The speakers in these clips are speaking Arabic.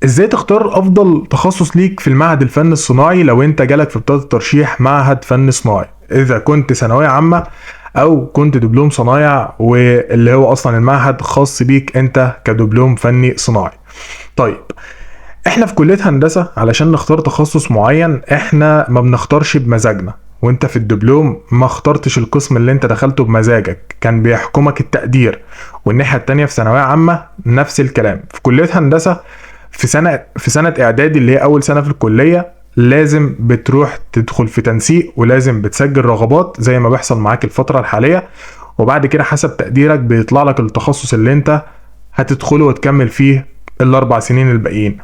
ازاي تختار افضل تخصص ليك في المعهد الفني الصناعي لو انت جالك في بطاقة الترشيح معهد فني صناعي، اذا كنت ثانوية عامة او كنت دبلوم صنايع، واللي هو اصلا المعهد خاص بيك انت كدبلوم فني صناعي. طيب، احنا في كلية هندسة علشان نختار تخصص معين احنا ما بنختارش بمزاجنا، وانت في الدبلوم ما اخترتش القسم اللي انت دخلته بمزاجك، كان بيحكمك التقدير. والناحية التانية في ثانوية عامة نفس الكلام. في كلية هندسة في سنة اعدادي اللي هي اول سنة في الكلية لازم بتروح تدخل في تنسيق، ولازم بتسجل رغبات زي ما بيحصل معاك الفترة الحالية، وبعد كده حسب تقديرك بيطلع لك التخصص اللي انت هتدخله وتكمل فيه ال4 سنين الباقيين.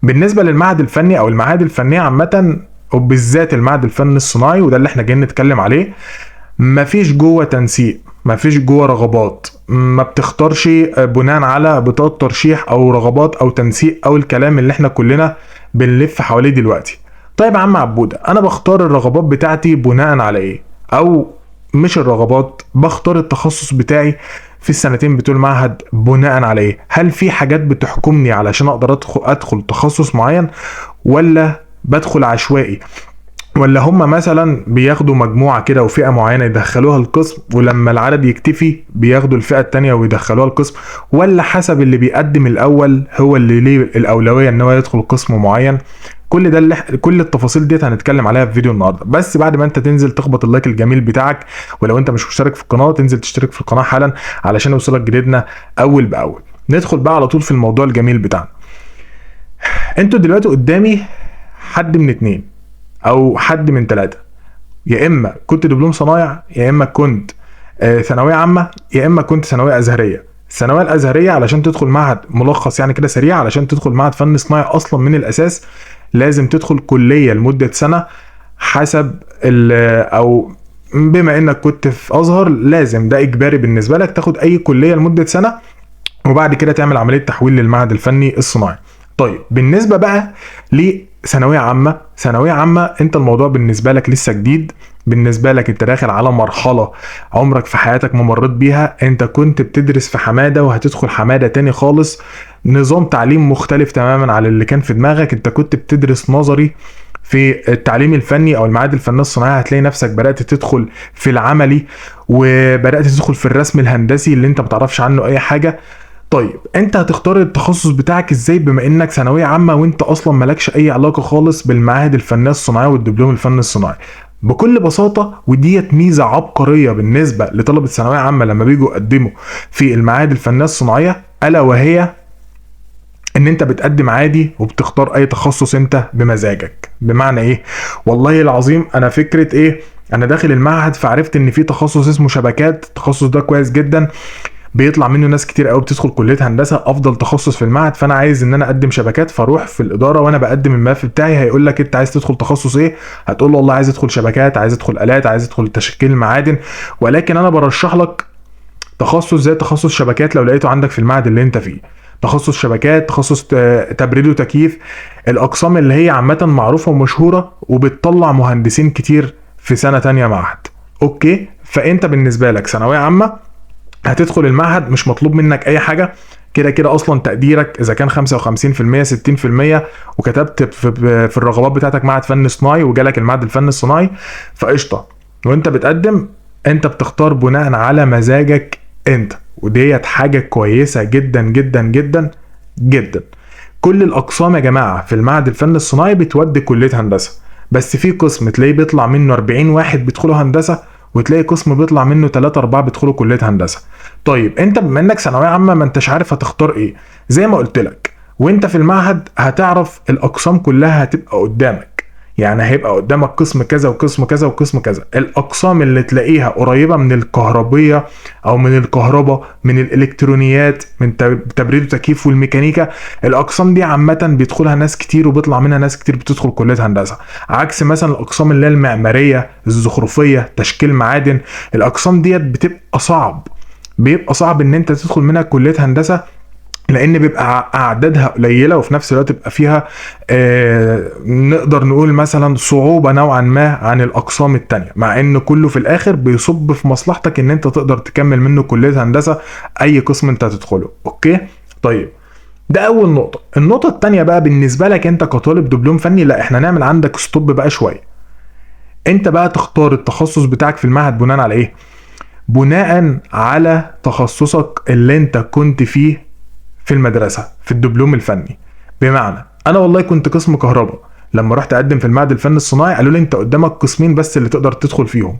بالنسبه للمعهد الفني او المعاهد الفنيه عامه، وبالذات المعهد الفني الصناعي وده اللي احنا جايين نتكلم عليه، مفيش جوه تنسيق، مفيش جوه رغبات، ما بتختارش بناء على بطاقه ترشيح او رغبات او تنسيق او الكلام اللي احنا كلنا بنلف حواليه دلوقتي. طيب يا عم عبوده، انا بختار الرغبات بتاعتي بناء على ايه؟ او مش الرغبات، بختار التخصص بتاعي في السنتين بتوع المعهد بناء على ايه؟ هل في حاجات بتحكمني علشان اقدر ادخل تخصص معين، ولا بدخل عشوائي؟ ولا هم مثلا بياخدوا مجموعة كده وفئة معينة يدخلوها القسم، ولما العدد يكتفي بياخدوا الفئة التانية ويدخلوها القسم؟ ولا حسب اللي بيقدم الأول هو اللي ليه الأولوية إن هو يدخل قسم معين؟ كل التفاصيل ديت هنتكلم عليها في فيديو النهارده، بس بعد ما انت تنزل تخبط اللايك الجميل بتاعك، ولو انت مش مشترك في القناه تنزل تشترك في القناه حالا علشان يوصلك جديدنا اول باول. ندخل بقى على طول في الموضوع الجميل بتاعنا. انتوا دلوقتي قدامي حد من اتنين او حد من تلاتة، يا اما كنت دبلوم صنايع، يا اما كنت ثانويه عامه، يا اما كنت ثانويه ازهريه. الثانويه الازهريه علشان تدخل معهد ملخص يعني كده سريع، علشان تدخل معهد فن صناعي اصلا من الاساس لازم تدخل كليه لمده سنه، حسب او بما انك كنت في ازهر لازم ده اجباري بالنسبه لك تاخد اي كليه لمده سنه، وبعد كده تعمل عمليه تحويل للمعهد الفني الصناعي. طيب بالنسبه بقى لثانويه عامه، ثانويه عامه انت الموضوع بالنسبه لك لسه جديد، بالنسبه لك انت داخل على مرحله عمرك في حياتك ما مريت بيها، انت كنت بتدرس في حماده وهتدخل حماده تاني خالص، نظام تعليم مختلف تماما على اللي كان في دماغك. انت كنت بتدرس نظري في التعليم الفني او المعاهد الفنيه الصناعيه، هتلاقي نفسك بدات تدخل في العملي وبدات تدخل في الرسم الهندسي اللي انت ما تعرفش عنه اي حاجه. طيب انت هتختار التخصص بتاعك ازاي بما انك ثانويه عامه وانت اصلا مالكش اي علاقه خالص بالمعاهد الفنيه الصناعيه والدبلوم الفني الصناعي؟ بكل بساطه، وديت ميزه عبقريه بالنسبه لطلبه ثانويه عامه لما بيجوا يقدموا في المعاهد الفنيه الصناعيه، الا وهي ان انت بتقدم عادي وبتختار اي تخصص انت بمزاجك. بمعنى ايه؟ والله العظيم انا فكره ايه، انا داخل المعهد فعرفت ان في تخصص اسمه شبكات، التخصص ده كويس جدا، بيطلع منه ناس كتير قوي بتدخل كليه هندسه، افضل تخصص في المعهد، فانا عايز ان انا اقدم شبكات. فاروح في الاداره وانا بقدم الملف بتاعي هيقول لك انت عايز تدخل تخصص ايه؟ هتقول له والله عايز ادخل شبكات، عايز ادخل الات، عايز ادخل تشكيل معادن، ولكن انا برشح لك تخصص زي تخصص شبكات لو لقيته عندك في المعهد اللي انت فيه. تخصص شبكات، تخصص تبريد وتكييف، الاقسام اللي هي عامه معروفه ومشهوره وبتطلع مهندسين كتير في سنه تانية معهد. اوكي، فانت بالنسبه لك ثانويه عامه هتدخل المعهد مش مطلوب منك اي حاجه، كده كده اصلا تقديرك اذا كان 55% 60% وكتبت في الرغبات بتاعتك معهد فن صناعي وجالك المعهد الفني الصناعي فقشطه. وانت بتقدم انت بتختار بناء على مزاجك انت، وديت حاجه كويسه جدا جدا جدا جدا. كل الاقسام يا جماعه في المعهد الفني الصناعي بتودي كليه هندسه، بس في قسم تلاقيه بيطلع منه 40 واحد بيدخلوا هندسه، وتلاقي قسم بيطلع منه 3 4 بيدخلوا كليه هندسه. طيب انت بما انك ثانويه عامه ما انتش عارف هتختار ايه، زي ما قلت لك وانت في المعهد هتعرف الاقسام كلها هتبقى قدامك، يعني هيبقى قدامك قسم كذا وقسم كذا وقسم كذا. الاقسام اللي تلاقيها قريبه من الكهربيه او من الكهرباء، من الالكترونيات، من تبريد وتكييف والميكانيكا، الاقسام دي عامه بيدخلها ناس كتير وبيطلع منها ناس كتير بتدخل كليه هندسه. عكس مثلا الاقسام اللي هي المعماريه، الزخرفيه، تشكيل معادن، الاقسام ديت بيبقى صعب ان انت تدخل منها كليه هندسه، لان بيبقى اعدادها قليله وفي نفس الوقت بيبقى فيها نقدر نقول مثلا صعوبه نوعا ما عن الاقسام التانية، مع ان كله في الاخر بيصب في مصلحتك ان انت تقدر تكمل منه كليه هندسه اي قسم انت هتدخله. اوكي طيب، ده اول نقطه. النقطه الثانيه بقى بالنسبه لك انت كطالب دبلوم فني، لا احنا نعمل عندك ستوب بقى شويه. انت بقى تختار التخصص بتاعك في المعهد بناء على ايه؟ بناء على تخصصك اللي انت كنت فيه في المدرسه في الدبلوم الفني. بمعنى انا والله كنت قسم كهرباء، لما رحت اقدم في المعهد الفني الصناعي قالوا لي انت قدامك قسمين بس اللي تقدر تدخل فيهم،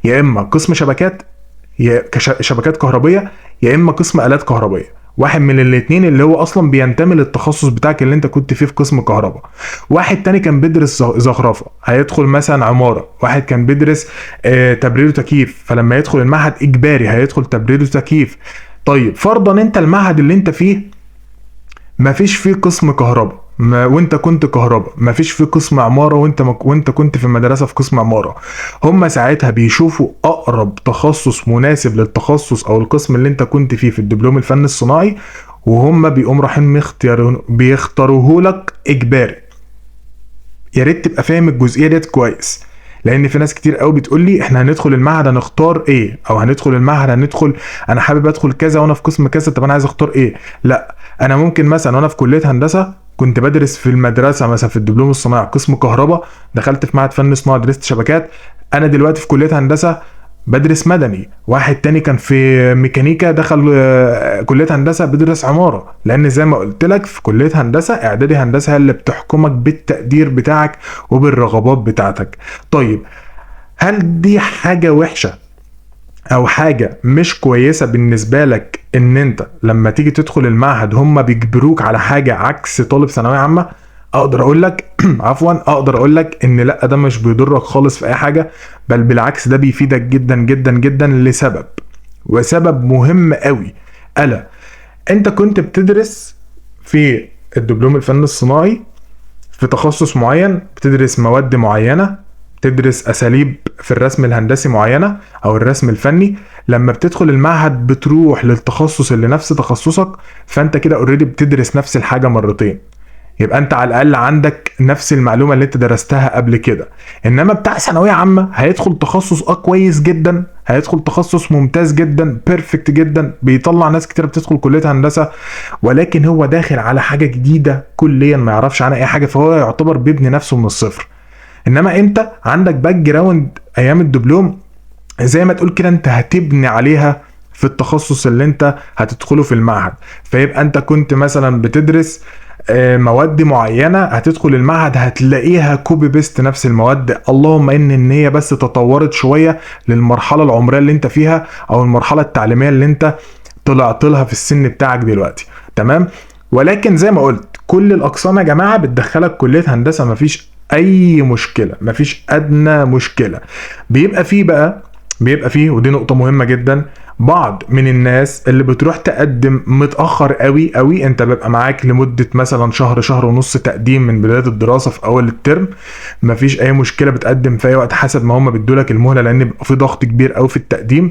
يا اما قسم شبكات، يا شبكات كهربيه، يا اما قسم آلات كهربيه. واحد من الاثنين اللي هو اصلا بينتمي للتخصص بتاعك اللي انت كنت فيه في قسم كهرباء. واحد تاني كان بيدرس زخرفه هيدخل مثلا عماره، واحد كان بيدرس تبريد وتكييف، فلما يدخل المعهد اجباري هيدخل تبريد وتكييف. طيب فرضا انت المعهد اللي انت فيه مفيش فيه قسم كهرباء وانت كنت كهرباء، مفيش فيه قسم عماره وانت كنت في المدرسه في قسم عماره، هم ساعتها بيشوفوا اقرب تخصص مناسب للتخصص او القسم اللي انت كنت فيه في الدبلوم الفني الصناعي، وهم بيقوم رايحين بيختاروه لك اجباري. يا ريت تبقى فاهم الجزئيه ديت كويس، لان في ناس كتير قوي بتقول لي احنا هندخل المعهد هنختار ايه، او هندخل المعهد هندخل انا حابب ادخل كذا وانا في قسم كذا، طب انا عايز اختار ايه. لا، انا ممكن مثلا وانا في كليه هندسه كنت بدرس في المدرسه مثلا في الدبلوم الصناعي قسم كهرباء، دخلت في معهد فني صناعي درست شبكات، انا دلوقتي في كليه هندسه بدرس مدني. واحد تاني كان في ميكانيكا دخل كليه هندسه بيدرس عماره، لان زي ما قلت لك في كليه هندسه اعدادي هندسه هي اللي بتحكمك بالتقدير بتاعك وبالرغبات بتاعتك. طيب هل دي حاجه وحشه او حاجه مش كويسه بالنسبه لك ان انت لما تيجي تدخل المعهد هم بيجبروك على حاجه عكس طالب ثانويه عامه؟ اقدر اقول لك عفوا اقدر اقول لك ان لا، ده مش بيضرك خالص في اي حاجه، بل بالعكس ده بيفيدك جدا جدا جدا لسبب، وسبب مهم قوي. الا انت كنت بتدرس في الدبلوم الفني الصناعي في تخصص معين، بتدرس مواد معينه، تدرس اساليب في الرسم الهندسي معينه او الرسم الفني. لما بتدخل المعهد بتروح للتخصص اللي نفس تخصصك، فانت كده اوريدي بتدرس نفس الحاجه مرتين، يبقى انت على الاقل عندك نفس المعلومه اللي انت درستها قبل كده. انما بتاع ثانويه عامه هيدخل تخصص كويس جدا، هيدخل تخصص ممتاز جدا بيرفكت جدا، بيطلع ناس كتير بتدخل كليه هندسه، ولكن هو داخل على حاجه جديده كليا ما يعرفش عنها اي حاجه، فهو يعتبر بيبني نفسه من الصفر. انما انت عندك باك جراوند ايام الدبلوم زي ما تقول كده انت هتبني عليها في التخصص اللي انت هتدخله في المعهد. فيبقى انت كنت مثلا بتدرس مواد معينه، هتدخل المعهد هتلاقيها كوبي بيست نفس المواد، اللهم ان هي بس تطورت شويه للمرحله العمريه اللي انت فيها او المرحله التعليميه اللي انت طلعت لها في السن بتاعك دلوقتي. تمام. ولكن زي ما قلت كل الاقسام يا جماعه بتدخلك كليه هندسه، مفيش اي مشكله، مفيش ادنى مشكله. بيبقى فيه ودي نقطه مهمه جدا، بعض من الناس اللي بتروح تقدم متأخر قوي، انت بيبقى معاك لمدة مثلا شهر ونص تقديم من بداية الدراسة في اول الترم، مفيش اي مشكلة، بتقدم في اي وقت حسب ما هم بيدولك المهلة، لان بيبقى في ضغط كبير قوي في التقديم.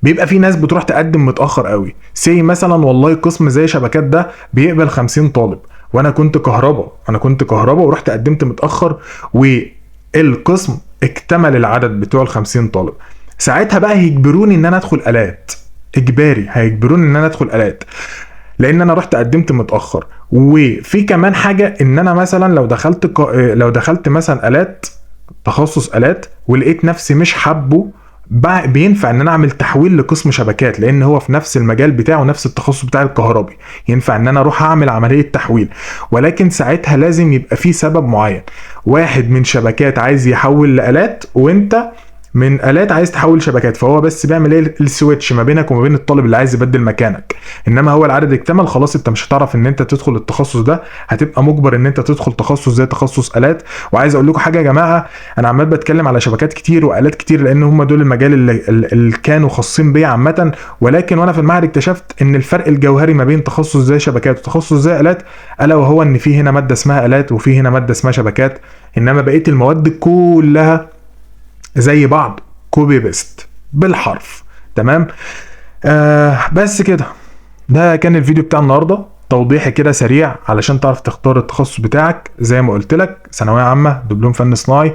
بيبقى في ناس بتروح تقدم متأخر قوي، سي مثلا والله قسم زي شبكات ده بيقبل 50 طالب، وانا كنت كهرباء ورحت قدمت متأخر، والقسم اكتمل العدد بتوع 50 طالب. ساعتها بقى هيجبروني ان انا ادخل آلات، اجباري هيجبروني ان انا ادخل آلات لان انا رحت قدمت متأخر. وفي كمان حاجة ان انا مثلا لو دخلت مثلا آلات، تخصص آلات، ولقيت نفسي مش حابه، بينفع ان انا اعمل تحويل لقسم شبكات، لان هو في نفس المجال بتاعه نفس التخصص بتاع الكهربي، ينفع ان انا اروح اعمل عملية تحويل. ولكن ساعتها لازم يبقى في سبب معين، واحد من شبكات عايز يحول لآلات وانت من آلات عايز تحول شبكات، فهو بس بيعمل ايه السويتش ما بينك وما بين الطالب اللي عايز يبدل مكانك. انما هو العدد اكتمل خلاص، انت مش هتعرف ان انت تدخل التخصص ده، هتبقى مجبر ان انت تدخل تخصص زي تخصص آلات. وعايز اقول لكم حاجه يا جماعه، انا عمال بتكلم على شبكات كتير وآلات كتير لان هم دول المجال اللي كانوا خاصين بيا عامه، ولكن وانا في المعهد اكتشفت ان الفرق الجوهري ما بين تخصص زي شبكات وتخصص زي آلات الا وهو ان في هنا ماده اسمها آلات وفي هنا ماده اسمها شبكات، انما بقيه المواد كلها زي بعض، كوبي بيست بالحرف. تمام. بس كده، ده كان الفيديو بتاع النهارده، توضيحي كده سريع علشان تعرف تختار التخصص بتاعك. زي ما قلت لك ثانويه عامه دبلوم فن صناعي.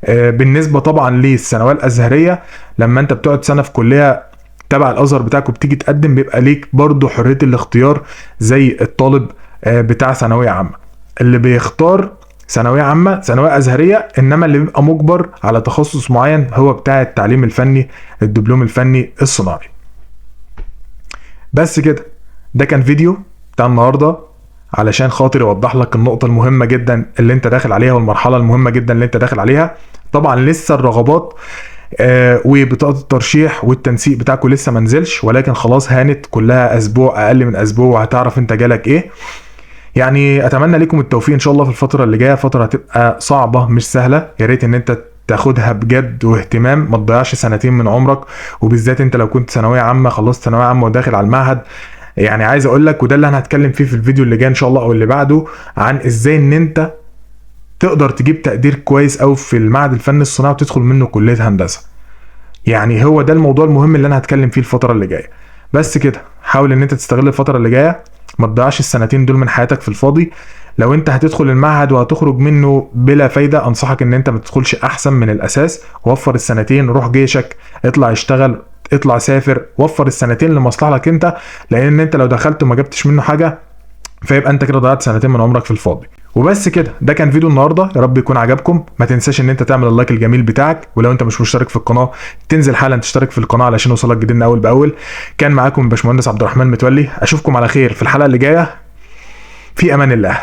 بالنسبه طبعا للثانويه الازهريه، لما انت بتقعد سنه في كليه تبع الازهر بتاعك وبتيجي تقدم، بيبقى ليك برضو حريه الاختيار زي الطالب بتاع ثانويه عامه اللي بيختار ثانويه عامه ثانويه ازهريه، انما اللي بيبقى مجبر على تخصص معين هو بتاع التعليم الفني، الدبلوم الفني الصناعي. بس كده، ده كان فيديو بتاع النهارده علشان خاطر يوضح لك النقطه المهمه جدا اللي انت داخل عليها والمرحله المهمه جدا اللي انت داخل عليها. طبعا لسه الرغبات وبطاقه الترشيح والتنسيق بتاعكم لسه منزلش، ولكن خلاص هانت كلها اسبوع، اقل من اسبوع وهتعرف انت جالك ايه. يعني اتمنى لكم التوفيق ان شاء الله في الفتره اللي جايه. فتره هتبقى صعبه مش سهله، يا ريت ان انت تاخدها بجد واهتمام، ما تضيعش سنتين من عمرك، وبالذات انت لو كنت ثانويه عامه، خلصت ثانويه عامه وداخل على المعهد. يعني عايز اقول لك، وده اللي انا هتكلم فيه في الفيديو اللي جاي ان شاء الله او اللي بعده، عن ازاي ان انت تقدر تجيب تقدير كويس او في المعهد الفني الصناعي وتدخل منه كليه هندسه. يعني هو ده الموضوع المهم اللي انا هتكلم فيه الفتره اللي جايه. بس كده، حاول ان انت تستغل الفتره اللي جايه، ما تضيعش السنتين دول من حياتك في الفاضي. لو انت هتدخل المعهد وهتخرج منه بلا فايده، انصحك ان انت ما تدخلش احسن من الاساس. وفر السنتين، روح جيشك، اطلع اشتغل، اطلع سافر، وفر السنتين لمصلحتك انت، لان انت لو دخلت وما جبتش منه حاجه فيبقى انت كده ضيعت سنتين من عمرك في الفاضي. وبس كده، ده كان فيديو النهارده، يا رب يكون عجبكم. ما تنساش ان انت تعمل اللايك الجميل بتاعك، ولو انت مش مشترك في القناه تنزل حالا تشترك في القناه علشان يوصلك جديدنا اول باول. كان معاكم باشمهندس عبد الرحمن متولي، اشوفكم على خير في الحلقه اللي جايه. في امان الله.